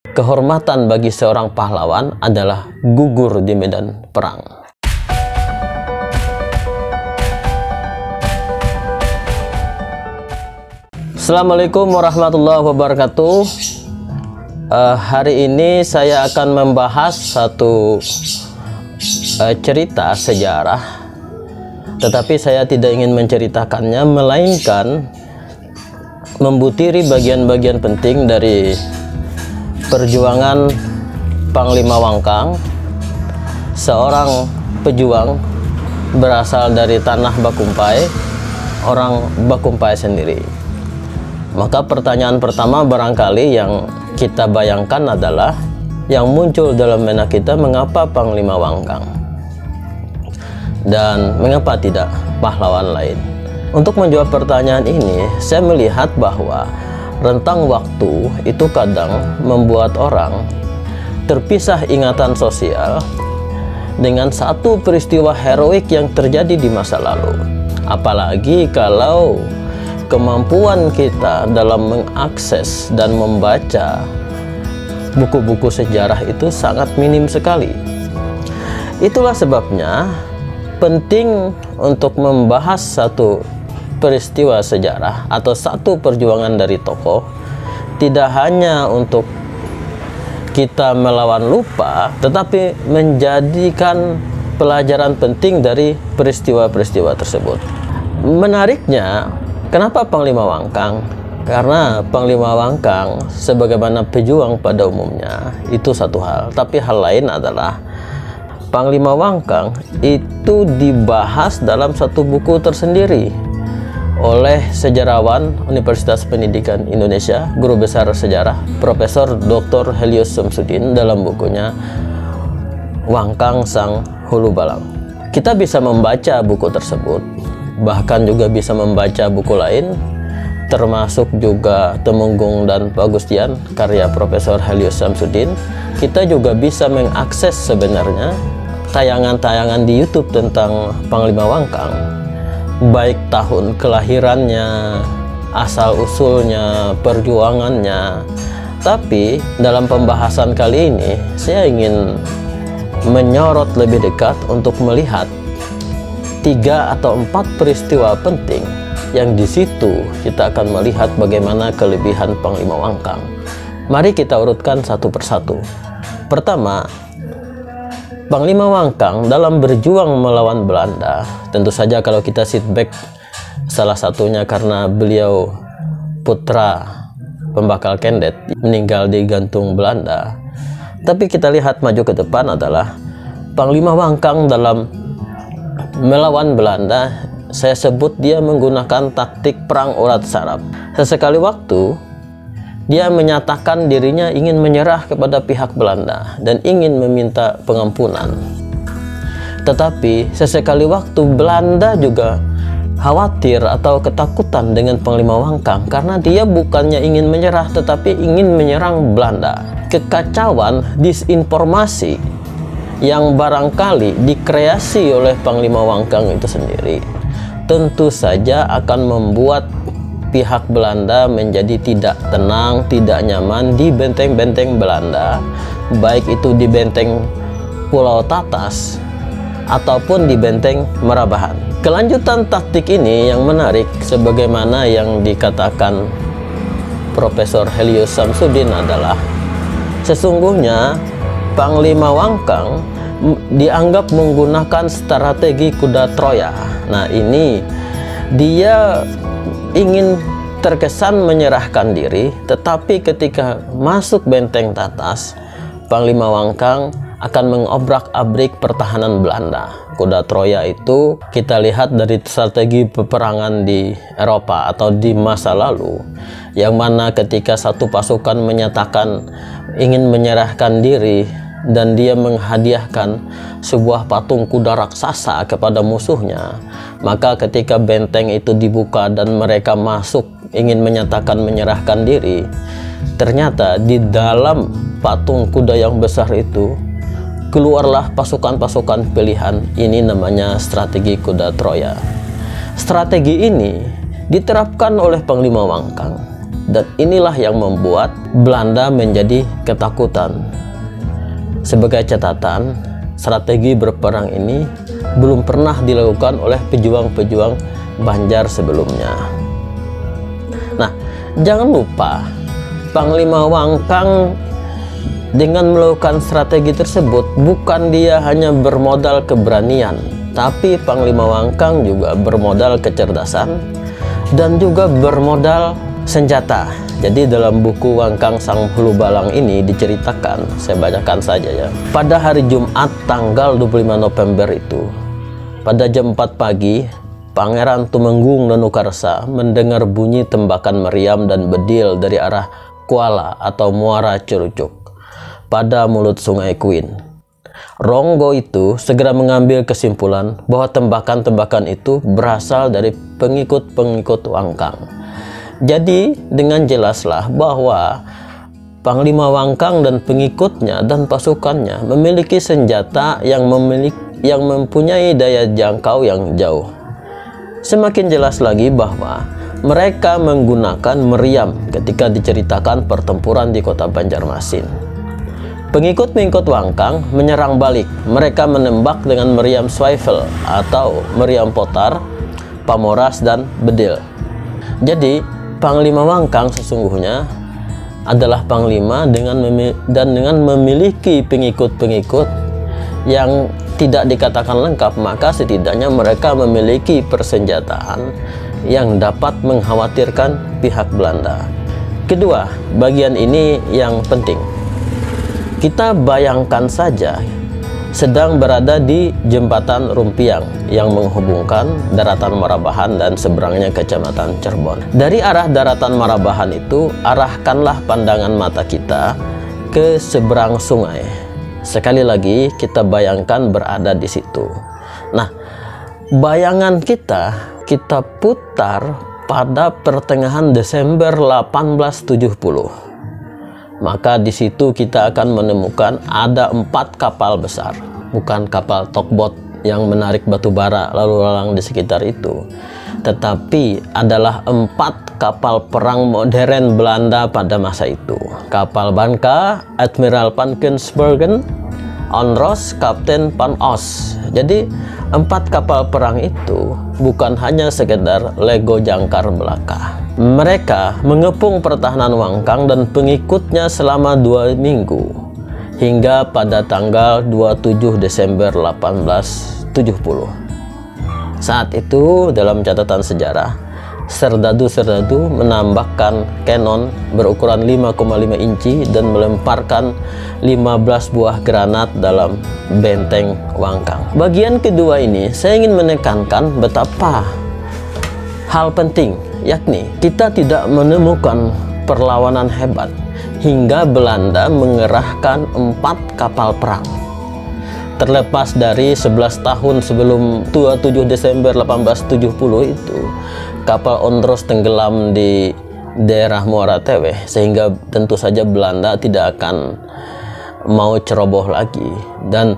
Kehormatan bagi seorang pahlawan adalah gugur di medan perang. Assalamualaikum warahmatullahi wabarakatuh. Hari ini saya akan membahas satu cerita sejarah, tetapi saya tidak ingin menceritakannya, melainkan membutiri bagian-bagian penting dari perjuangan Panglima Wangkang, seorang pejuang berasal dari tanah Bakumpai, orang Bakumpai sendiri. Maka pertanyaan pertama barangkali yang kita bayangkan adalah, yang muncul dalam benak kita, mengapa Panglima Wangkang? Dan mengapa tidak pahlawan lain? Untuk menjawab pertanyaan ini, saya melihat bahwa rentang waktu itu kadang membuat orang terpisah ingatan sosial dengan satu peristiwa heroik yang terjadi di masa lalu. Apalagi kalau kemampuan kita dalam mengakses dan membaca buku-buku sejarah itu sangat minim sekali. Itulah sebabnya penting untuk membahas satu peristiwa sejarah atau satu perjuangan dari tokoh, tidak hanya untuk kita melawan lupa, tetapi menjadikan pelajaran penting dari peristiwa-peristiwa tersebut. Menariknya, kenapa Panglima Wangkang? Karena Panglima Wangkang sebagaimana pejuang pada umumnya itu satu hal, tapi hal lain adalah Panglima Wangkang itu dibahas dalam satu buku tersendiri oleh sejarawan Universitas Pendidikan Indonesia, guru besar sejarah Profesor Dr. Helios Samsudin dalam bukunya Wangkang Sang Hulu Balang. Kita bisa membaca buku tersebut, bahkan juga bisa membaca buku lain, termasuk juga Temenggung dan Pagustian karya Profesor Helios Samsudin. Kita juga bisa mengakses sebenarnya tayangan-tayangan di YouTube tentang Panglima Wangkang, baik tahun kelahirannya, asal-usulnya, perjuangannya. Tapi dalam pembahasan kali ini saya ingin menyorot lebih dekat untuk melihat 3 atau 4 peristiwa penting yang di situ kita akan melihat bagaimana kelebihan Panglima Wangkang. Mari kita urutkan satu persatu. Pertama, Panglima Wangkang dalam berjuang melawan Belanda, tentu saja kalau kita sit back, salah satunya karena beliau putra pembakal Kendet, meninggal di gantung Belanda. Tapi kita lihat maju ke depan adalah Panglima Wangkang dalam melawan Belanda, saya sebut dia menggunakan taktik perang urat saraf. Sesekali waktu dia menyatakan dirinya ingin menyerah kepada pihak Belanda dan ingin meminta pengampunan. Tetapi sesekali waktu Belanda juga khawatir atau ketakutan dengan Panglima Wangkang karena dia bukannya ingin menyerah tetapi ingin menyerang Belanda. Kekacauan, disinformasi yang barangkali dikreasi oleh Panglima Wangkang itu sendiri tentu saja akan membuat pihak Belanda menjadi tidak tenang, tidak nyaman di benteng-benteng Belanda, baik itu di benteng Pulau Tatas ataupun di benteng Merabahan. Kelanjutan taktik ini yang menarik, sebagaimana yang dikatakan Profesor Helios Samsudin, adalah sesungguhnya Panglima Wangkang dianggap menggunakan strategi kuda Troya. Nah, ini dia ingin terkesan menyerahkan diri, tetapi ketika masuk benteng Tatas, Panglima Wangkang akan mengobrak-abrik pertahanan Belanda. Kuda Troya itu kita lihat dari strategi peperangan di Eropa atau di masa lalu, yang mana ketika satu pasukan menyatakan ingin menyerahkan diri dan dia menghadiahkan sebuah patung kuda raksasa kepada musuhnya, maka ketika benteng itu dibuka dan mereka masuk ingin menyatakan menyerahkan diri, ternyata di dalam patung kuda yang besar itu keluarlah pasukan-pasukan pilihan. Ini namanya strategi kuda Troya. Strategi ini diterapkan oleh Panglima Wangkang dan inilah yang membuat Belanda menjadi ketakutan. Sebagai catatan, strategi berperang ini belum pernah dilakukan oleh pejuang-pejuang Banjar sebelumnya. Nah, jangan lupa Panglima Wangkang dengan melakukan strategi tersebut bukan dia hanya bermodal keberanian, tapi Panglima Wangkang juga bermodal kecerdasan dan juga bermodal senjata. Jadi dalam buku Wangkang Sang Hulu Balang ini diceritakan, saya bacakan saja ya. Pada hari Jumat tanggal 25 November itu, pada jam 4 pagi, Pangeran Tumenggung Nenukarsa mendengar bunyi tembakan meriam dan bedil dari arah Kuala atau Muara Curucuk pada mulut Sungai Kuin. Ronggo itu segera mengambil kesimpulan bahwa tembakan-tembakan itu berasal dari pengikut-pengikut Wangkang. Jadi dengan jelaslah bahwa Panglima Wangkang dan pengikutnya dan pasukannya memiliki senjata yang mempunyai daya jangkau yang jauh. Semakin jelas lagi bahwa mereka menggunakan meriam ketika diceritakan pertempuran di kota Banjarmasin. Pengikut-pengikut Wangkang menyerang balik. Mereka menembak dengan meriam swivel atau meriam potar, pamoras, dan bedil. Jadi, Panglima Wangkang sesungguhnya adalah panglima dengan memiliki pengikut-pengikut yang tidak dikatakan lengkap, maka setidaknya mereka memiliki persenjataan yang dapat mengkhawatirkan pihak Belanda. Kedua, bagian ini yang penting. Kita bayangkan saja sedang berada di jembatan Rumpiang yang menghubungkan daratan Marabahan dan seberangnya Kecamatan Cirebon. Dari arah daratan Marabahan itu, arahkanlah pandangan mata kita ke seberang sungai. Sekali lagi kita bayangkan berada di situ. Nah, bayangan kita putar pada pertengahan Desember 1870. Maka di situ kita akan menemukan ada 4 kapal besar, bukan kapal tugboat yang menarik batu bara lalu lalang di sekitar itu, tetapi adalah 4 kapal perang modern Belanda pada masa itu. Kapal Banka, Admiral van Kensbergen, Onros, Kapten Van Os. Jadi 4 kapal perang itu bukan hanya sekedar lego jangkar belaka. Mereka mengepung pertahanan Wangkang dan pengikutnya selama 2 minggu hingga pada tanggal 27 Desember 1870. Saat itu dalam catatan sejarah, serdadu-serdadu menambahkan kanon berukuran 5,5 inci dan melemparkan 15 buah granat dalam benteng Wangkang. Bagian kedua ini saya ingin menekankan betapa hal penting, yakni kita tidak menemukan perlawanan hebat hingga Belanda mengerahkan 4 kapal perang. Terlepas dari 11 tahun sebelum 27 Desember 1870 itu, kapal Ondros tenggelam di daerah Muara Teweh, sehingga tentu saja Belanda tidak akan mau ceroboh lagi. Dan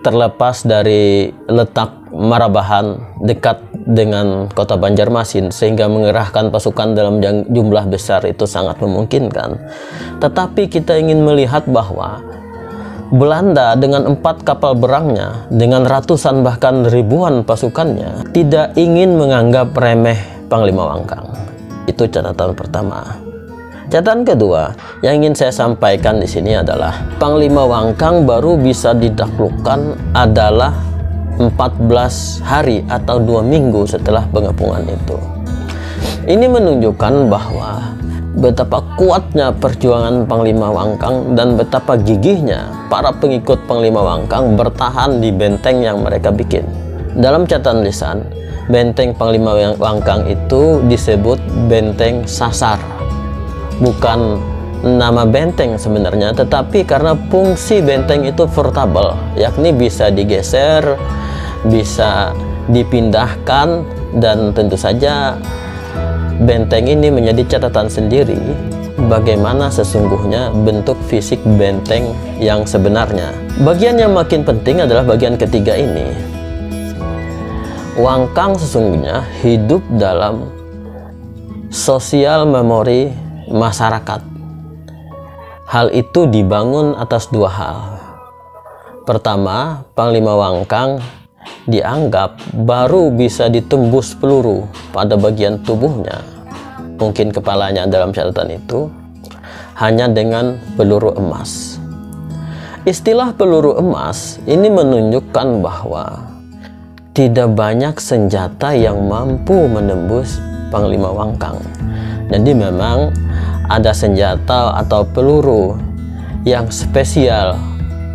terlepas dari letak Marabahan dekat dengan kota Banjarmasin, sehingga mengerahkan pasukan dalam jumlah besar itu sangat memungkinkan. Tetapi kita ingin melihat bahwa Belanda dengan 4 kapal perangnya, dengan ratusan bahkan ribuan pasukannya, tidak ingin menganggap remeh Panglima Wangkang. Itu catatan pertama. Catatan kedua yang ingin saya sampaikan di sini adalah Panglima Wangkang baru bisa ditaklukkan adalah 14 hari atau 2 minggu setelah pengepungan itu. Ini menunjukkan bahwa betapa kuatnya perjuangan Panglima Wangkang dan betapa gigihnya para pengikut Panglima Wangkang bertahan di benteng yang mereka bikin. Dalam catatan lisan, benteng Panglima Wangkang itu disebut benteng sasar. Bukan nama benteng sebenarnya, tetapi karena fungsi benteng itu portable, yakni bisa digeser, bisa dipindahkan, dan tentu saja benteng ini menjadi catatan sendiri bagaimana sesungguhnya bentuk fisik benteng yang sebenarnya. Bagian yang makin penting adalah bagian ketiga ini. Wangkang sesungguhnya hidup dalam sosial memori masyarakat. Hal itu dibangun atas dua hal. Pertama, Panglima Wangkang dianggap baru bisa ditembus peluru pada bagian tubuhnya, mungkin kepalanya dalam catatan itu, hanya dengan peluru emas. Istilah peluru emas ini menunjukkan bahwa tidak banyak senjata yang mampu menembus Panglima Wangkang. Jadi memang ada senjata atau peluru yang spesial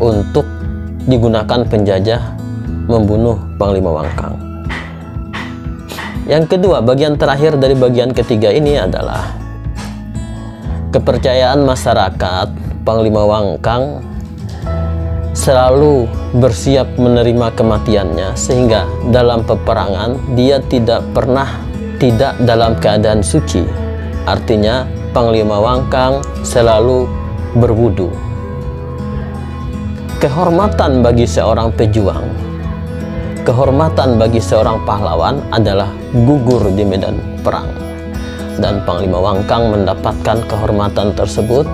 untuk digunakan penjajah membunuh Panglima Wangkang. Yang kedua, bagian terakhir dari bagian ketiga ini adalah kepercayaan masyarakat Panglima Wangkang selalu bersiap menerima kematiannya, sehingga dalam peperangan dia tidak pernah tidak dalam keadaan suci. Artinya Panglima Wangkang selalu berwudu. Kehormatan bagi seorang pejuang, kehormatan bagi seorang pahlawan adalah gugur di medan perang. Dan Panglima Wangkang mendapatkan kehormatan tersebut.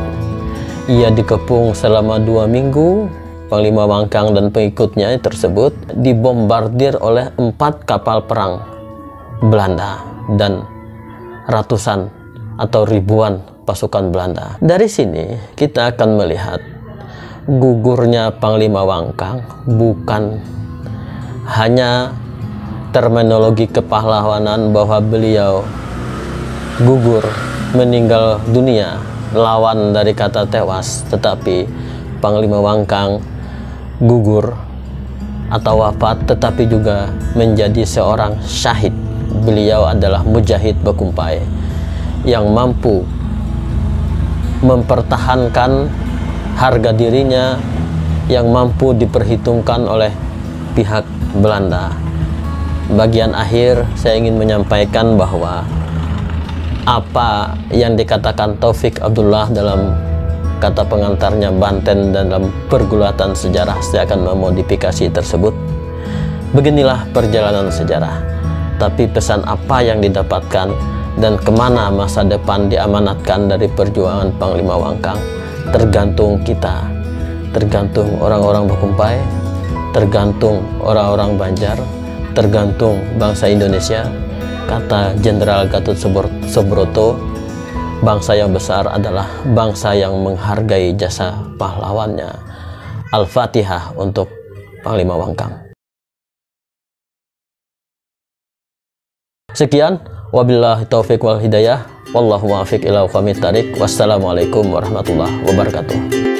Ia dikepung selama 2 minggu. Panglima Wangkang dan pengikutnya tersebut dibombardir oleh 4 kapal perang Belanda dan ratusan atau ribuan pasukan Belanda. Dari sini kita akan melihat gugurnya Panglima Wangkang bukan hanya terminologi kepahlawanan bahwa beliau gugur, meninggal dunia, lawan dari kata tewas, tetapi Panglima Wangkang gugur atau wafat tetapi juga menjadi seorang syahid. Beliau adalah mujahid Bakumpai yang mampu mempertahankan harga dirinya, yang mampu diperhitungkan oleh pihak Belanda. Bagian akhir saya ingin menyampaikan bahwa apa yang dikatakan Taufik Abdullah dalam kata pengantarnya Banten dalam pergulatan sejarah, saya akan memodifikasi tersebut. Beginilah perjalanan sejarah, tapi pesan apa yang didapatkan dan kemana masa depan diamanatkan dari perjuangan Panglima Wangkang tergantung kita, tergantung orang-orang Bakumpai, tergantung orang-orang Banjar, tergantung bangsa Indonesia. Kata Jenderal Gatot Subroto, bangsa yang besar adalah bangsa yang menghargai jasa pahlawannya. Al-Fatihah untuk Panglima Wangkang. Sekian, wabillahi taufiq wal hidayah, wallahu muwaffiq ila aqwamit thariq. Wassalamualaikum warahmatullahi wabarakatuh.